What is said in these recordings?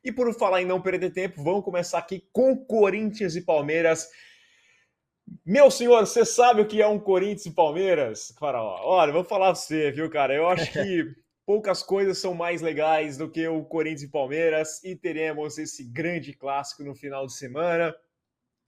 E por falar em não perder tempo, vamos começar aqui com Corinthians e Palmeiras. Meu senhor, você sabe o que é um Corinthians e Palmeiras? Faraó, olha, vou falar pra você, viu, cara? Eu acho que poucas coisas são mais legais do que o Corinthians e Palmeiras e teremos esse grande clássico no final de semana.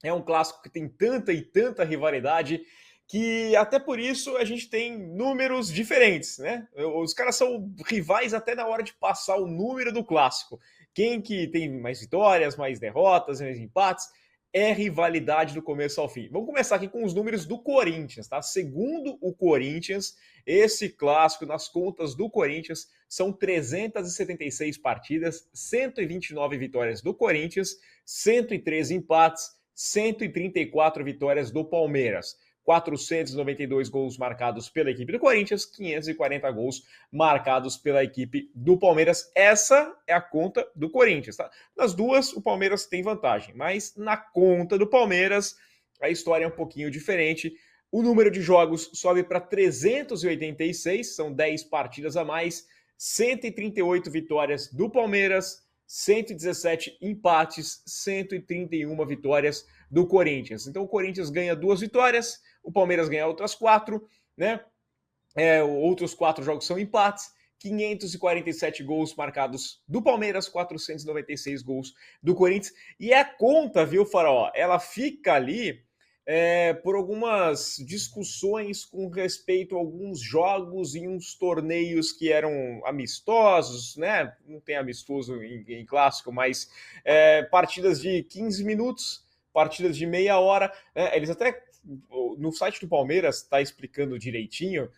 É um clássico que tem tanta e tanta rivalidade que até por isso a gente tem números diferentes, né? Os caras são rivais até na hora de passar o número do clássico. Quem que tem mais vitórias, mais derrotas, mais empates, é rivalidade do começo ao fim. Vamos começar aqui com os números do Corinthians, tá? Segundo o Corinthians, esse clássico nas contas do Corinthians são 376 partidas, 129 vitórias do Corinthians, 113 empates, 134 vitórias do Palmeiras, 492 gols marcados pela equipe do Corinthians, 540 gols marcados pela equipe do Palmeiras. Essa é a conta do Corinthians, tá? Nas duas, o Palmeiras tem vantagem, mas na conta do Palmeiras, a história é um pouquinho diferente. O número de jogos sobe para 386, são 10 partidas a mais, 138 vitórias do Palmeiras, 117 empates, 131 vitórias do Corinthians. Então o Corinthians ganha 2 vitórias, o Palmeiras ganha outras 4, né? Outros 4 jogos são empates, 547 gols marcados do Palmeiras, 496 gols do Corinthians. E a conta, viu, Faraó? Ela fica ali por algumas discussões com respeito a alguns jogos e uns torneios que eram amistosos, né? Não tem amistoso em clássico, mas partidas de 15 minutos, partidas de meia hora. Eles até, no site do Palmeiras, está explicando direitinho.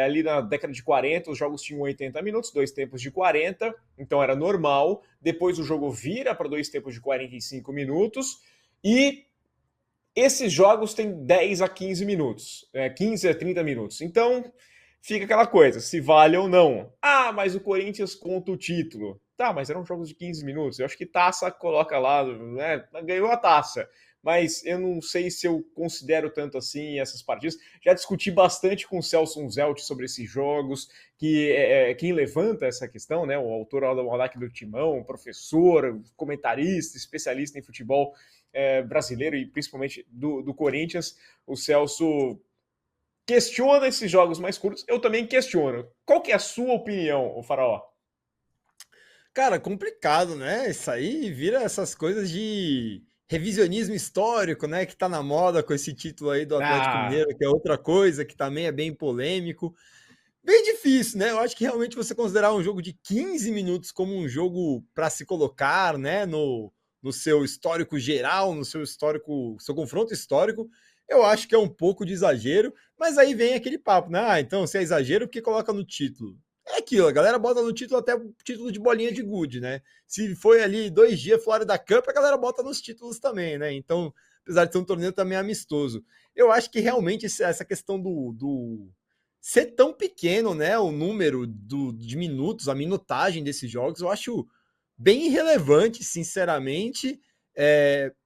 Ali na década de 40, os jogos tinham 80 minutos, 2 tempos de 40, então era normal. Depois o jogo vira para 2 tempos de 45 minutos e esses jogos têm 10 a 15 minutos, 15 a 30 minutos. Então, fica aquela coisa, se vale ou não. Ah, mas o Corinthians conta o título. Tá, mas eram jogos de 15 minutos. Eu acho que taça coloca lá, né? Ganhou a taça. Mas eu não sei se eu considero tanto assim essas partidas. Já discuti bastante com o Celso Zelt sobre esses jogos, que quem levanta essa questão, né? O autor do Almanac do Timão, professor, comentarista, especialista em futebol brasileiro e principalmente do Corinthians, o Celso questiona esses jogos mais curtos, eu também questiono. Qual que é a sua opinião, o Faraó? Cara, complicado, né? Isso aí vira essas coisas de revisionismo histórico, né? Que tá na moda com esse título aí do Atlético Ah, Mineiro, que é outra coisa que também é bem polêmico. Bem difícil, né? Eu acho que realmente você considerar um jogo de 15 minutos como um jogo para se colocar, né, no seu histórico geral, no seu histórico, seu confronto histórico, eu acho que é um pouco de exagero, mas aí vem aquele papo, né? Ah, então se é exagero, por que coloca no título? É aquilo, a galera bota no título até o título de bolinha de gude, né? Se foi ali 2 dias Florida Cup, a galera bota nos títulos também, né? Então, apesar de ser um torneio também amistoso. Eu acho que realmente essa questão do ser tão pequeno, né, o número de minutos, a minutagem desses jogos, eu acho bem irrelevante, sinceramente.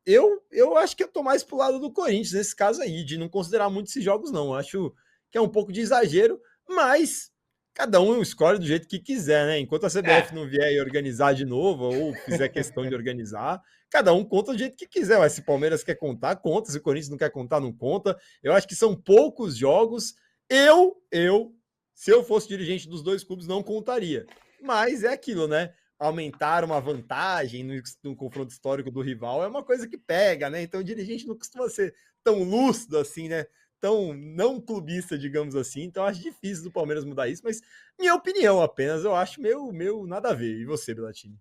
Eu acho que eu tô mais pro lado do Corinthians nesse caso aí, de não considerar muito esses jogos, não. Eu acho que é um pouco de exagero, mas cada um escolhe do jeito que quiser, né? Enquanto a CBF é. não vier e organizar de novo, ou fizer questão de organizar, cada um conta do jeito que quiser. Mas se o Palmeiras quer contar, conta. Se o Corinthians não quer contar, não conta. Eu acho que são poucos jogos. Se eu fosse dirigente dos dois clubes, não contaria. Mas é aquilo, né? Aumentar uma vantagem no confronto histórico do rival é uma coisa que pega, né? Então o dirigente não costuma ser tão lúcido assim, né? Tão não clubista, digamos assim. Então acho difícil do Palmeiras mudar isso, mas minha opinião apenas, eu acho meio nada a ver. E você, Belatini?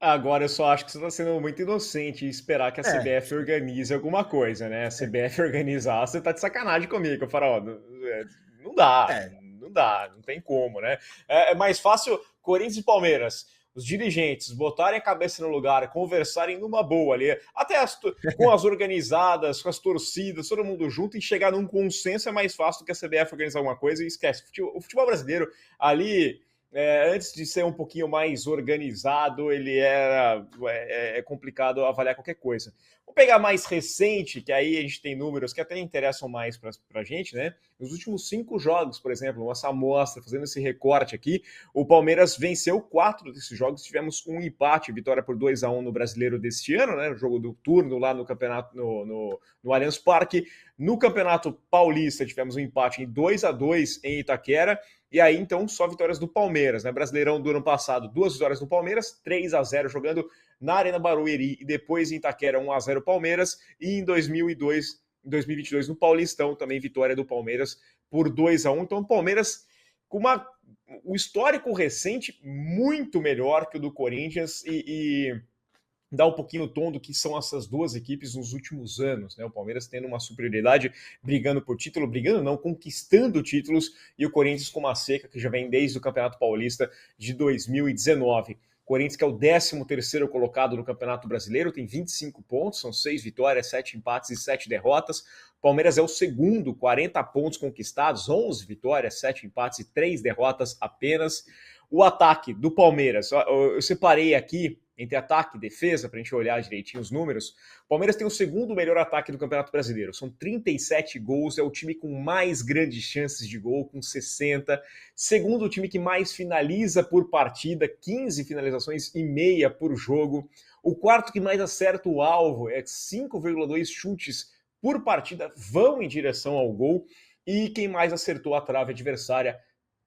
Agora eu só acho que você está sendo muito inocente em esperar que a É, CBF organize alguma coisa, né? A CBF organizar, você tá de sacanagem comigo, Faraó. Não dá, é, não dá, não tem como, né? É mais fácil Corinthians e Palmeiras, os dirigentes botarem a cabeça no lugar, conversarem numa boa ali, até com as organizadas, com as torcidas, todo mundo junto e chegar num consenso é mais fácil do que a CBF organizar alguma coisa e esquece. O futebol brasileiro ali Antes de ser um pouquinho mais organizado, ele era complicado avaliar qualquer coisa. Vou pegar mais recente, que aí a gente tem números que até interessam mais para a gente, né? Nos últimos 5 jogos, por exemplo, nossa amostra, fazendo esse recorte aqui, o Palmeiras venceu 4 desses jogos, tivemos um empate, vitória por 2-1 no Brasileiro deste ano, né? O jogo do turno lá no campeonato, no Allianz Parque. No Campeonato Paulista, tivemos um empate em 2-2 em Itaquera. E aí, então, só vitórias do Palmeiras, né? Brasileirão do ano passado, 2 vitórias do Palmeiras, 3-0 jogando na Arena Barueri e depois em Itaquera, 1-0 Palmeiras. E em 2022, no Paulistão, também vitória do Palmeiras por 2-1. Então, o Palmeiras com um histórico recente muito melhor que o do Corinthians e dá um pouquinho o tom do que são essas duas equipes nos últimos anos, né? O Palmeiras tendo uma superioridade, brigando por título, brigando não, conquistando títulos, e o Corinthians com uma seca que já vem desde o Campeonato Paulista de 2019. Corinthians, que é o 13º colocado no Campeonato Brasileiro, tem 25 pontos, são 6 vitórias, 7 empates e 7 derrotas. Palmeiras é o segundo, 40 pontos conquistados, 11 vitórias, 7 empates e 3 derrotas apenas. O ataque do Palmeiras, eu separei aqui entre ataque e defesa, para a gente olhar direitinho os números. O Palmeiras tem o segundo melhor ataque do Campeonato Brasileiro. São 37 gols, é o time com mais grandes chances de gol, com 60. Segundo, o time que mais finaliza por partida, 15 finalizações e meia por jogo. O quarto que mais acerta o alvo, é 5,2 chutes por partida vão em direção ao gol. E quem mais acertou a trave adversária,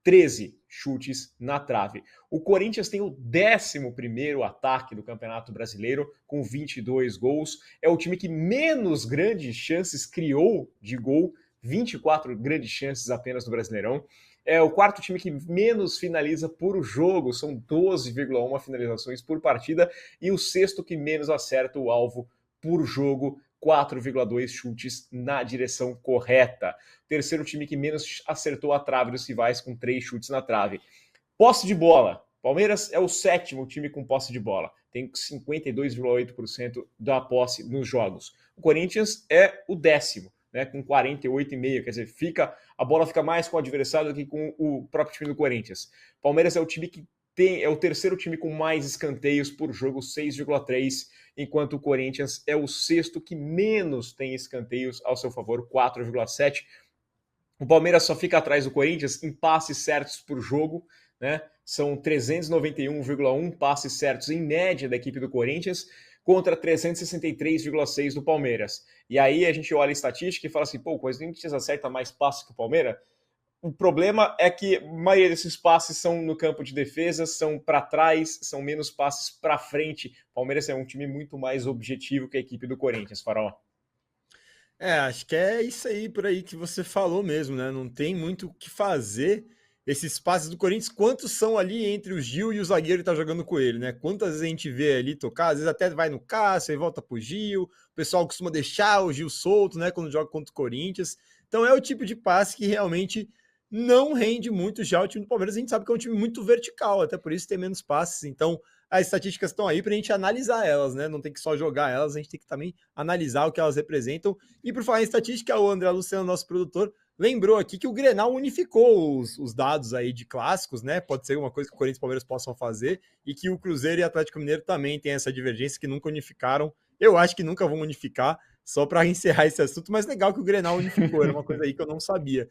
13 chutes na trave. O Corinthians tem o 11º ataque do Campeonato Brasileiro, com 22 gols. É o time que menos grandes chances criou de gol, 24 grandes chances apenas no Brasileirão. É o quarto time que menos finaliza por jogo, são 12,1 finalizações por partida. E o sexto que menos acerta o alvo por jogo, 4,2 chutes na direção correta. Terceiro time que menos acertou a trave dos rivais, com 3 chutes na trave. Posse de bola. Palmeiras é o 7º time com posse de bola. Tem 52,8% da posse nos jogos. O Corinthians é o 10º, né, com 48,5%. Quer dizer, a bola fica mais com o adversário do que com o próprio time do Corinthians. Palmeiras é o time que é o terceiro time com mais escanteios por jogo, 6,3, enquanto o Corinthians é o sexto que menos tem escanteios ao seu favor, 4,7. O Palmeiras só fica atrás do Corinthians em passes certos por jogo, né? São 391,1 passes certos em média da equipe do Corinthians contra 363,6 do Palmeiras. E aí a gente olha a estatística e fala assim, pô, o Corinthians acerta mais passes que o Palmeiras? O problema é que a maioria desses passes são no campo de defesa, são para trás, são menos passes para frente. O Palmeiras é um time muito mais objetivo que a equipe do Corinthians, Farol. Acho que é isso aí por aí que você falou mesmo, né? Não tem muito o que fazer. Esses passes do Corinthians, quantos são ali entre o Gil e o zagueiro que tá jogando com ele, né? Quantas vezes a gente vê ali tocar, às vezes até vai no Cássio e volta pro Gil, o pessoal costuma deixar o Gil solto, né, quando joga contra o Corinthians. Então é o tipo de passe que realmente não rende muito já o time do Palmeiras. A gente sabe que é um time muito vertical, até por isso tem menos passes. Então as estatísticas estão aí para a gente analisar elas, né? Não tem que só jogar elas, a gente tem que também analisar o que elas representam. E por falar em estatística, o André Luciano, nosso produtor, lembrou aqui que o Grenal unificou os dados aí de clássicos, né? Pode ser uma coisa que o Corinthians e o Palmeiras possam fazer, e que o Cruzeiro e o Atlético Mineiro também têm essa divergência, que nunca unificaram. Eu acho que nunca vão unificar, só para encerrar esse assunto, mas legal que o Grenal unificou, era uma coisa aí que eu não sabia.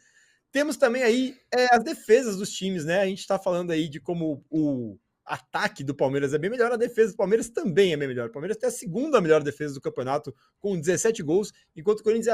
Temos também aí as defesas dos times, né? A gente está falando aí de como o ataque do Palmeiras é bem melhor, a defesa do Palmeiras também é bem melhor. O Palmeiras tem a segunda melhor defesa do campeonato, com 17 gols, enquanto o Corinthians é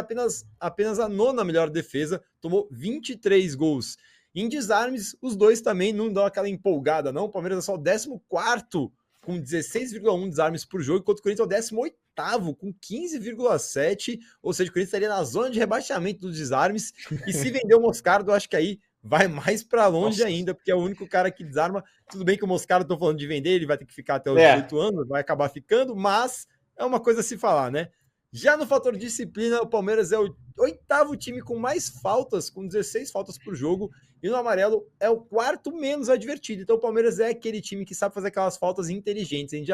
apenas a nona melhor defesa, tomou 23 gols. Em desarmes, os dois também não dão aquela empolgada, não. O Palmeiras é só o 14º, com 16,1 desarmes por jogo, enquanto o Corinthians é o 18º, com 15,7, ou seja, o Corinthians estaria na zona de rebaixamento dos desarmes, e se vender o Moscardo, eu acho que aí vai mais para longe ainda, porque é o único cara que desarma. Tudo bem que o Moscardo, estou falando de vender, ele vai ter que ficar até os 18 anos, vai acabar ficando, mas é uma coisa a se falar, né? Já no fator disciplina, o Palmeiras é o 8º time com mais faltas, com 16 faltas por jogo, e no amarelo é o 4º menos advertido. Então o Palmeiras é aquele time que sabe fazer aquelas faltas inteligentes. A gente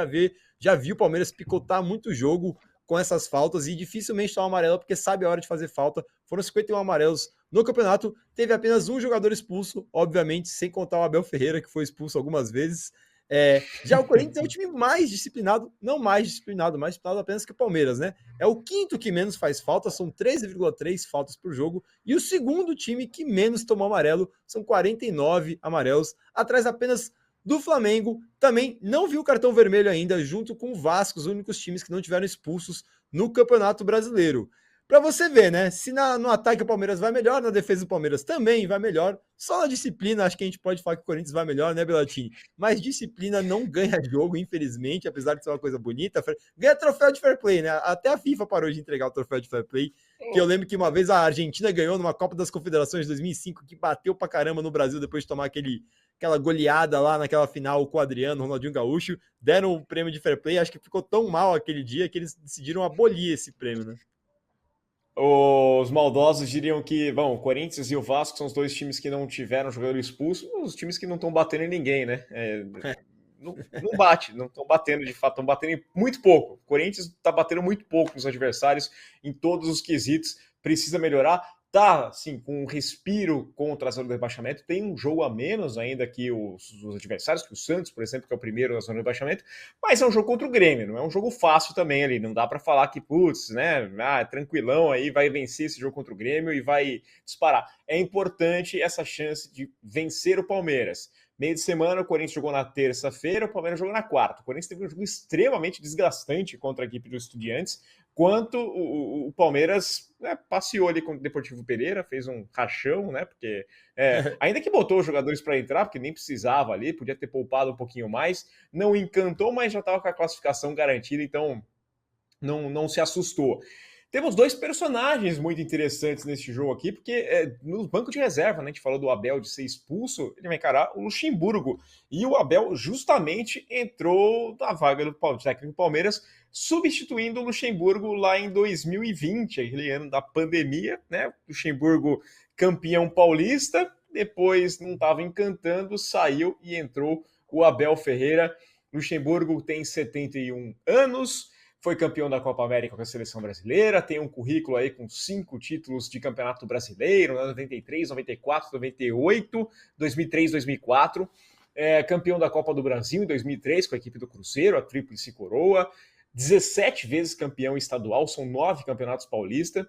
já viu o Palmeiras picotar muito jogo com essas faltas e dificilmente toma amarelo porque sabe a hora de fazer falta. Foram 51 amarelos no campeonato teve apenas um jogador expulso, obviamente, sem contar o Abel Ferreira, que foi expulso algumas vezes. Já o Corinthians é o time mais disciplinado, não mais disciplinado apenas que o Palmeiras, né? É o quinto que menos faz falta, são 13,3 faltas por jogo, e o segundo time que menos tomou amarelo, são 49 amarelos, atrás apenas do Flamengo, também não viu cartão vermelho ainda, junto com o Vasco, os únicos times que não tiveram expulsos no Campeonato Brasileiro. Para você ver, né? Se no ataque o Palmeiras vai melhor, na defesa o Palmeiras também vai melhor. Só na disciplina, acho que a gente pode falar que o Corinthians vai melhor, né, Belatini? Mas disciplina não ganha jogo, infelizmente, apesar de ser uma coisa bonita. Ganha troféu de fair play, né? Até a FIFA parou de entregar o troféu de fair play. Que eu lembro que uma vez a Argentina ganhou numa Copa das Confederações de 2005, que bateu pra caramba no Brasil depois de tomar aquela goleada lá naquela final com o Adriano, Ronaldinho Gaúcho. Deram o prêmio de fair play, acho que ficou tão mal aquele dia que eles decidiram abolir esse prêmio, né? Os maldosos diriam que, bom, o Corinthians e o Vasco são os dois times que não tiveram jogador expulso, os times que não estão batendo em ninguém, né? Não bate, não estão batendo de fato, estão batendo muito pouco. O Corinthians está batendo muito pouco nos adversários em todos os quesitos, precisa melhorar. Tá, assim, com um respiro contra a zona do rebaixamento, tem um jogo a menos ainda que os adversários, que o Santos, por exemplo, que é o primeiro na zona do rebaixamento, mas é um jogo contra o Grêmio, não é um jogo fácil também ali, não dá para falar que, putz, né, tranquilão aí, vai vencer esse jogo contra o Grêmio e vai disparar. É importante essa chance de vencer o Palmeiras. Meio de semana, o Corinthians jogou na terça-feira, o Palmeiras jogou na quarta. O Corinthians teve um jogo extremamente desgastante contra a equipe dos Estudiantes, quanto o Palmeiras, né, passeou ali com o Deportivo Pereira, fez um rachão, né? Porque ainda que botou os jogadores para entrar, porque nem precisava ali, podia ter poupado um pouquinho mais, não encantou, mas já estava com a classificação garantida, então não se assustou. Temos dois personagens muito interessantes nesse jogo aqui, porque no banco de reserva, né, a gente falou do Abel de ser expulso, ele vai encarar o Luxemburgo. E o Abel justamente entrou na vaga do técnico Palmeiras, substituindo o Luxemburgo lá em 2020, aquele ano da pandemia, né? Luxemburgo campeão paulista, depois não estava encantando, saiu e entrou o Abel Ferreira. Luxemburgo tem 71 anos, foi campeão da Copa América com a seleção brasileira, tem um currículo aí com 5 títulos de campeonato brasileiro, 93, 94, 98, 2003, 2004. Campeão da Copa do Brasil em 2003 com a equipe do Cruzeiro, a Tríplice Coroa. 17 vezes campeão estadual, são 9 campeonatos paulistas.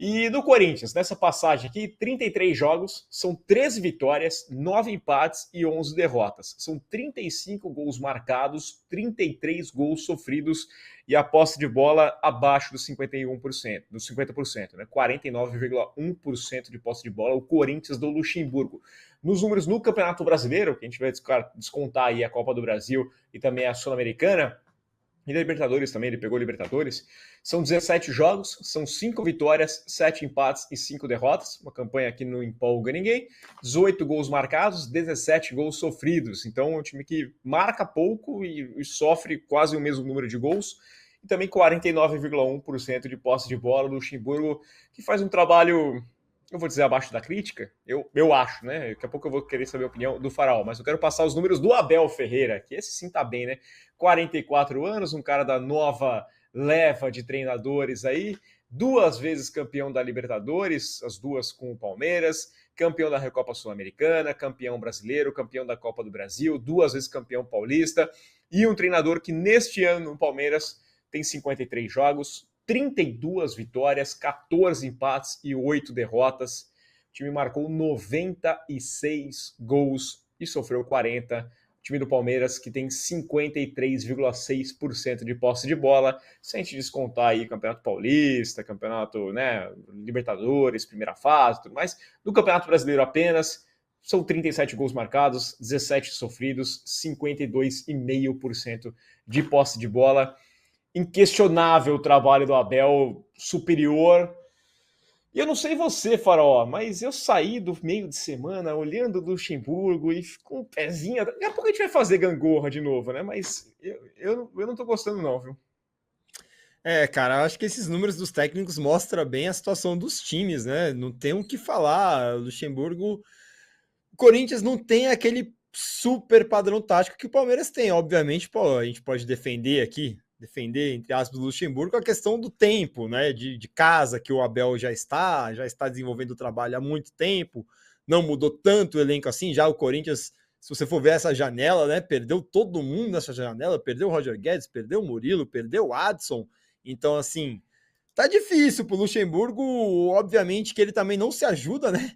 E do Corinthians, nessa passagem aqui, 33 jogos, são 13 vitórias, 9 empates e 11 derrotas. São 35 gols marcados, 33 gols sofridos e a posse de bola abaixo dos 51%, dos 50%, né? 49,1% de posse de bola, o Corinthians do Luxemburgo. Nos números no Campeonato Brasileiro, que a gente vai descontar aí a Copa do Brasil e também a Sul-Americana, e da Libertadores também, ele pegou Libertadores. São 17 jogos, são 5 vitórias, 7 empates e 5 derrotas. Uma campanha que não empolga ninguém. 18 gols marcados, 17 gols sofridos. Então é um time que marca pouco e sofre quase o mesmo número de gols. E também 49,1% de posse de bola do Luxemburgo, que faz um trabalho, eu vou dizer, abaixo da crítica. Eu acho, né? Daqui a pouco eu vou querer saber a opinião do Faraó, mas eu quero passar os números do Abel Ferreira, que esse sim tá bem, né? 44 anos, um cara da nova leva de treinadores aí, 2 vezes campeão da Libertadores, as 2 com o Palmeiras, campeão da Recopa Sul-Americana, campeão brasileiro, campeão da Copa do Brasil, 2 vezes campeão paulista, e um treinador que neste ano no Palmeiras tem 53 jogos, 32 vitórias, 14 empates e 8 derrotas. O time marcou 96 gols e sofreu 40. O time do Palmeiras, que tem 53,6% de posse de bola, se a gente descontar aí Campeonato Paulista, Campeonato, né, Libertadores, primeira fase, tudo mais, no Campeonato Brasileiro apenas, são 37 gols marcados, 17 sofridos, 52,5% de posse de bola. Inquestionável o trabalho do Abel, superior. E eu não sei você, Faraó, mas eu saí do meio de semana olhando do Luxemburgo e com um pezinho. Daqui a pouco a gente vai fazer gangorra de novo, né? Mas eu não tô gostando, não, viu? Cara, eu acho que esses números dos técnicos mostram bem a situação dos times, né? Não tem o que falar. O Luxemburgo. O Corinthians não tem aquele super padrão tático que o Palmeiras tem. Obviamente, pô, a gente pode defender aqui defender, entre aspas, do Luxemburgo, a questão do tempo, né? De casa, que o Abel já está desenvolvendo o trabalho há muito tempo, não mudou tanto o elenco assim, já o Corinthians, se você for ver essa janela, né? Perdeu todo mundo nessa janela, perdeu o Roger Guedes, perdeu o Murilo, perdeu o Adson, então assim, tá difícil pro Luxemburgo, obviamente que ele também não se ajuda, né?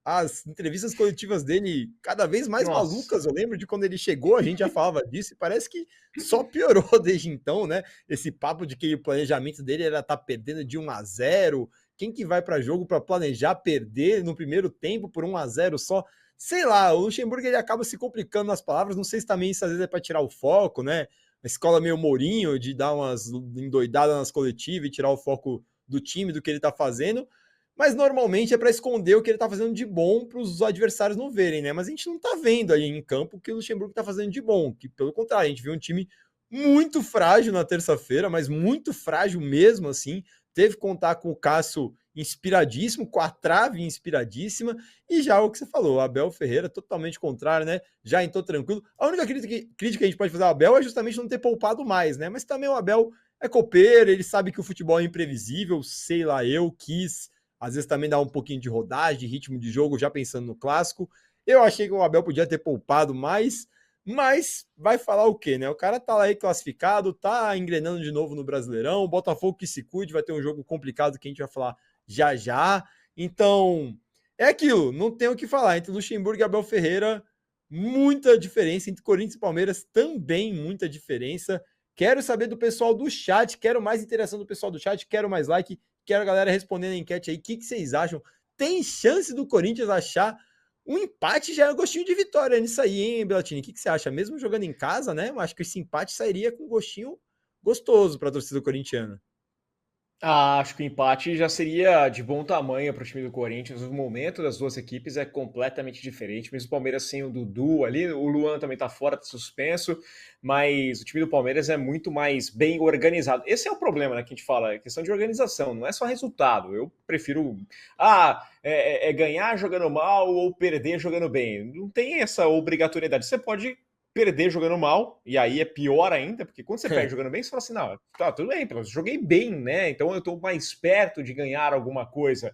As entrevistas coletivas dele cada vez mais Nossa. malucas. Eu lembro de quando ele chegou, a gente já falava disso, e parece que só piorou desde então, né? Esse papo de que o planejamento dele era estar perdendo de 1-0. Quem que vai para jogo para planejar perder no primeiro tempo por 1-0 só? Sei lá, o Luxemburgo ele acaba se complicando nas palavras. Não sei se também isso às vezes é para tirar o foco, né? A escola meio Mourinho de dar umas endoidadas nas coletivas e tirar o foco do time, do que ele tá fazendo, mas normalmente é para esconder o que ele tá fazendo de bom para os adversários não verem, né? Mas a gente não tá vendo aí em campo o que o Luxemburgo tá fazendo de bom, que pelo contrário, a gente viu um time muito frágil na terça-feira, mas muito frágil mesmo assim. Teve que contar com o Cássio inspiradíssimo, com a trave inspiradíssima, e já o que você falou, o Abel Ferreira totalmente contrário, né? Já entrou tranquilo. A única crítica que a gente pode fazer ao Abel é justamente não ter poupado mais, né? Mas também o Abel é copeiro, ele sabe que o futebol é imprevisível, sei lá, eu quis às vezes também dar um pouquinho de rodagem, de ritmo de jogo, já pensando no clássico. Eu achei que o Abel podia ter poupado mais, mas vai falar o quê, né? O cara tá lá aí classificado, tá engrenando de novo no Brasileirão, o Botafogo que se cuide, vai ter um jogo complicado que a gente vai falar já já. Então, é aquilo, não tem o que falar. Entre Luxemburgo e Abel Ferreira, muita diferença. Entre Corinthians e Palmeiras, também muita diferença. Quero saber do pessoal do chat, quero mais interação do pessoal do chat, quero mais like, quero a galera respondendo a enquete aí. O que vocês acham? Tem chance do Corinthians achar um empate? Já é um gostinho de vitória nisso aí, hein, Belatini? O que você acha? Mesmo jogando em casa, né? Eu acho que esse empate sairia com um gostinho gostoso para a torcida corintiana. Acho que o empate já seria de bom tamanho para o time do Corinthians. O momento das duas equipes é completamente diferente. Mesmo o Palmeiras sem o Dudu ali, o Luan também está fora, está suspenso, mas o time do Palmeiras é muito mais bem organizado. Esse é o problema, né, que a gente fala, é questão de organização, não é só resultado. Eu prefiro ganhar jogando mal ou perder jogando bem. Não tem essa obrigatoriedade. Você pode perder jogando mal, e aí é pior ainda, porque quando você perde jogando bem, você fala assim, não, tá, tudo bem, eu joguei bem, né? Então eu tô mais perto de ganhar alguma coisa.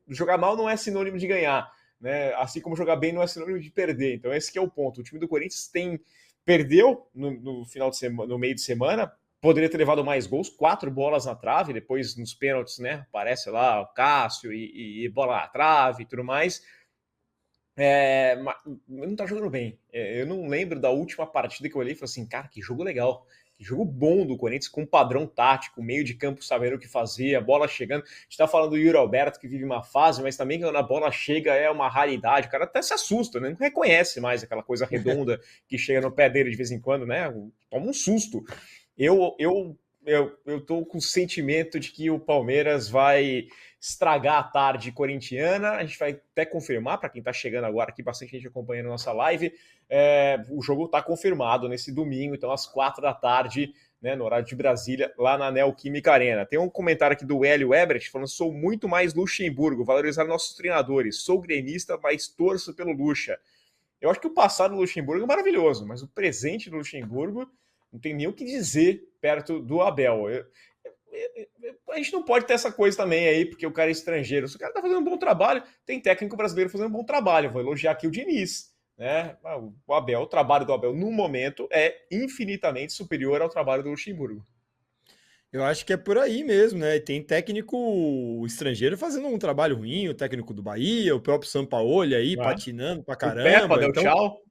Jogar mal não é sinônimo de ganhar, né? Assim como jogar bem não é sinônimo de perder. Então esse que é o ponto. O time do Corinthians perdeu no final de semana, no meio de semana, poderia ter levado mais gols, 4 bolas na trave, depois nos pênaltis, né? Aparece lá o Cássio e bola na trave e tudo mais. Não tá jogando bem. Eu não lembro da última partida que eu olhei e falei assim, cara, que jogo legal. Que jogo bom do Corinthians, com padrão tático, meio de campo sabendo o que fazer, a bola chegando. A gente tá falando do Yuri Alberto, que vive uma fase, mas também quando a bola chega é uma raridade. O cara até se assusta, né? Não reconhece mais aquela coisa redonda que chega no pé dele de vez em quando, né? Toma um susto. Eu tô com o sentimento de que o Palmeiras vai estragar a tarde corintiana. A gente vai até confirmar, para quem está chegando agora aqui, bastante gente acompanhando a nossa live. O jogo está confirmado nesse domingo, então às 4 da tarde, né, no horário de Brasília, lá na Neoquímica Arena. Tem um comentário aqui do Hélio Ebert falando: sou muito mais Luxemburgo, valorizar nossos treinadores. Sou gremista, mas torço pelo Luxa. Eu acho que o passado do Luxemburgo é maravilhoso, mas o presente do Luxemburgo não tem nem o que dizer perto do Abel. A gente não pode ter essa coisa também aí, porque o cara é estrangeiro. Se o cara tá fazendo um bom trabalho, tem técnico brasileiro fazendo um bom trabalho. Vou elogiar aqui o Diniz, né? O Abel, o trabalho do Abel no momento é infinitamente superior ao trabalho do Luxemburgo. Eu acho que é por aí mesmo, né? Tem técnico estrangeiro fazendo um trabalho ruim, o técnico do Bahia, o próprio Sampaoli aí patinando pra O Pepa caramba. deu Então, tchau.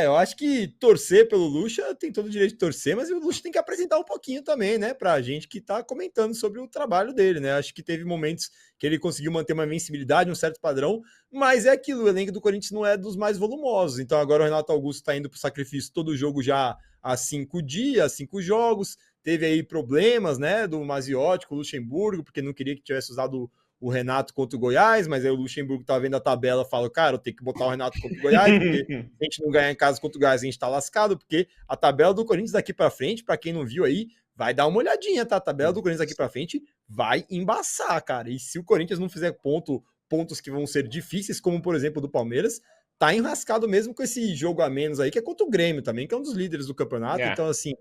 eu acho que torcer pelo Lucha tem todo o direito de torcer, mas o Lucha tem que apresentar um pouquinho também, né, pra gente que tá comentando sobre o trabalho dele, né? Acho que teve momentos que ele conseguiu manter uma invencibilidade, um certo padrão, mas é aquilo, o elenco do Corinthians não é dos mais volumosos. Então agora o Renato Augusto tá indo pro sacrifício todo jogo já há 5 dias, 5 jogos. Teve aí problemas, né, do Maziotti com o Luxemburgo, porque não queria que tivesse usado o Renato contra o Goiás, mas aí o Luxemburgo tá vendo a tabela e fala, cara, eu tenho que botar o Renato contra o Goiás, porque se a gente não ganhar em casa contra o Goiás, a gente tá lascado, porque a tabela do Corinthians daqui para frente, para quem não viu aí, vai dar uma olhadinha, tá? A tabela do Corinthians daqui para frente vai embaçar, cara. E se o Corinthians não fizer pontos que vão ser difíceis, como por exemplo do Palmeiras, tá enrascado mesmo com esse jogo a menos aí, que é contra o Grêmio também, que é um dos líderes do campeonato. É. Então, assim,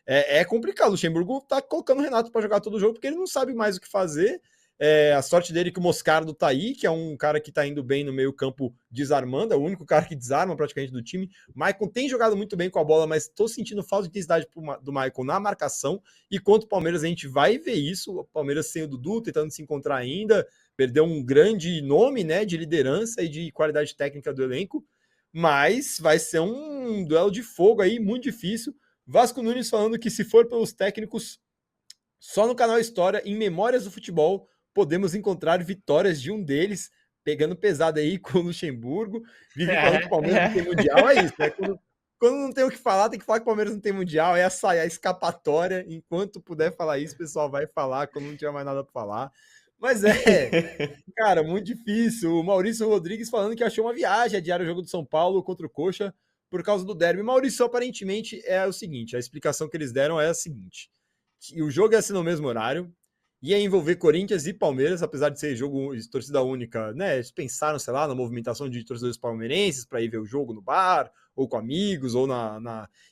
é complicado. O Luxemburgo tá colocando o Renato para jogar todo o jogo, porque ele não sabe mais o que fazer. A sorte dele é que o Moscardo tá aí, que é um cara que tá indo bem no meio campo desarmando, é o único cara que desarma praticamente do time. Maicon tem jogado muito bem com a bola, mas tô sentindo falta de intensidade do Maicon na marcação, e contra o Palmeiras a gente vai ver isso. O Palmeiras sem o Dudu, tentando se encontrar ainda, perdeu um grande nome, né, de liderança e de qualidade técnica do elenco, mas vai ser um duelo de fogo aí, muito difícil. Vasco Nunes falando que se for pelos técnicos, só no canal História, em Memórias do Futebol, podemos encontrar vitórias de um deles, pegando pesado aí com o Luxemburgo. Vive falando que o Palmeiras não tem Mundial, é isso, né? Quando não tem o que falar, tem que falar que o Palmeiras não tem Mundial, é a escapatória. Enquanto puder falar isso, o pessoal vai falar, quando não tiver mais nada para falar. Mas cara, muito difícil. O Maurício Rodrigues falando que achou uma viagem adiar o jogo do São Paulo contra o Coxa por causa do derby. Maurício, aparentemente, é o seguinte, a explicação que eles deram é a seguinte: que o jogo ia ser no mesmo horário, ia envolver Corinthians e Palmeiras, apesar de ser jogo de torcida única, né? Eles pensaram, sei lá, na movimentação de torcedores palmeirenses para ir ver o jogo no bar, ou com amigos, ou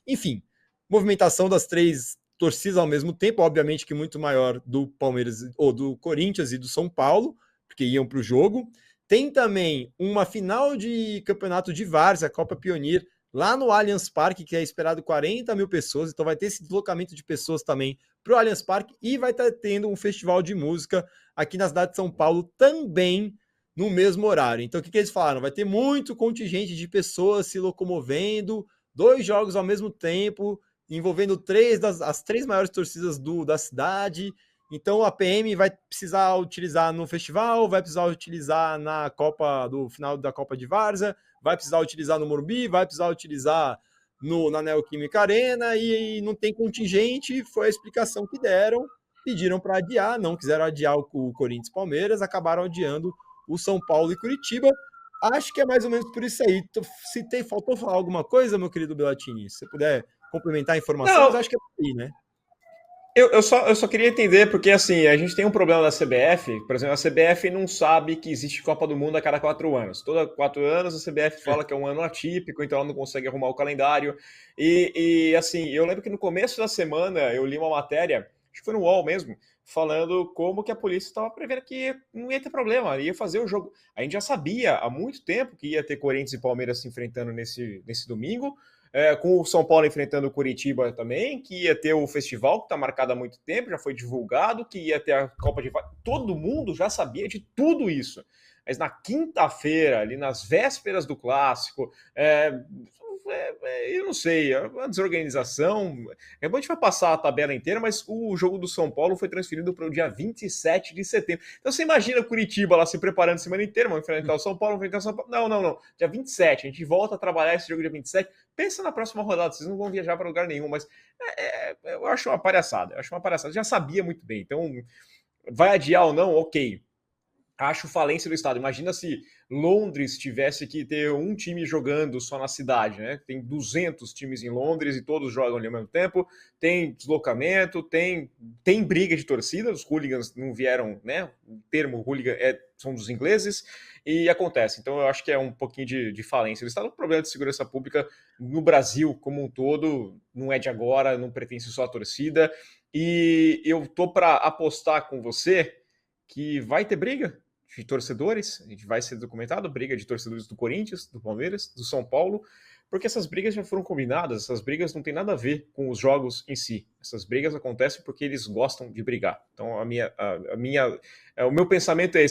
enfim, movimentação das três torcidas ao mesmo tempo, obviamente que muito maior do Palmeiras, ou do Corinthians e do São Paulo, porque iam para o jogo. Tem também uma final de campeonato de várzea, a Copa Pioneer, lá no Allianz Parque, que é esperado 40 mil pessoas, então vai ter esse deslocamento de pessoas também para o Allianz Parque, e vai estar tendo um festival de música aqui na cidade de São Paulo também no mesmo horário. Então o que eles falaram? Vai ter muito contingente de pessoas se locomovendo, 2 jogos ao mesmo tempo, envolvendo as 3 maiores torcidas da cidade. Então a PM vai precisar utilizar no festival, vai precisar utilizar na Copa, do final da Copa de Várzea, vai precisar utilizar no Morumbi, vai precisar utilizar na Neoquímica Arena, e não tem contingente. Foi a explicação que deram. Pediram para adiar, não quiseram adiar o Corinthians e Palmeiras, acabaram adiando o São Paulo e Curitiba. Acho que é mais ou menos por isso aí. Faltou falar alguma coisa, meu querido Belatini? Se você puder complementar a informação, mas acho que é por aí, né? Eu só queria entender, porque assim, a gente tem um problema da CBF, por exemplo, a CBF não sabe que existe Copa do Mundo a cada 4 anos. Toda 4 anos a CBF fala que é um ano atípico, então ela não consegue arrumar o calendário. E assim, eu lembro que no começo da semana eu li uma matéria, acho que foi no UOL mesmo, falando como que a polícia estava prevendo que não ia ter problema, ia fazer o jogo. A gente já sabia há muito tempo que ia ter Corinthians e Palmeiras se enfrentando nesse domingo, com o São Paulo enfrentando o Curitiba também, que ia ter o festival que está marcado há muito tempo, já foi divulgado, que ia ter a Copa de... Todo mundo já sabia de tudo isso. Mas na quinta-feira, ali nas vésperas do Clássico, eu não sei, é uma desorganização. A gente vai passar a tabela inteira, mas o jogo do São Paulo foi transferido para o dia 27 de setembro. Então você imagina o Curitiba lá se preparando a semana inteira, vamos enfrentar o São Paulo, enfrentar o São Paulo. Não. Dia 27, a gente volta a trabalhar esse jogo dia 27. Pensa na próxima rodada, vocês não vão viajar para lugar nenhum, mas eu acho uma palhaçada. Já sabia muito bem. Então, vai adiar ou não, ok. Acho falência do Estado. Imagina se Londres tivesse que ter um time jogando só na cidade, né? Tem 200 times em Londres e todos jogam ali ao mesmo tempo. Tem deslocamento, tem briga de torcida. Os hooligans não vieram, né? O termo hooligan são dos ingleses e acontece. Então eu acho que é um pouquinho de falência do Estado. O problema de segurança pública no Brasil como um todo não é de agora, não pertence só à torcida. E eu tô para apostar com você que vai ter briga de torcedores, a gente vai ser documentado, briga de torcedores do Corinthians, do Palmeiras, do São Paulo, porque essas brigas já foram combinadas, essas brigas não tem nada a ver com os jogos em si. Essas brigas acontecem porque eles gostam de brigar. Então o meu pensamento é esse.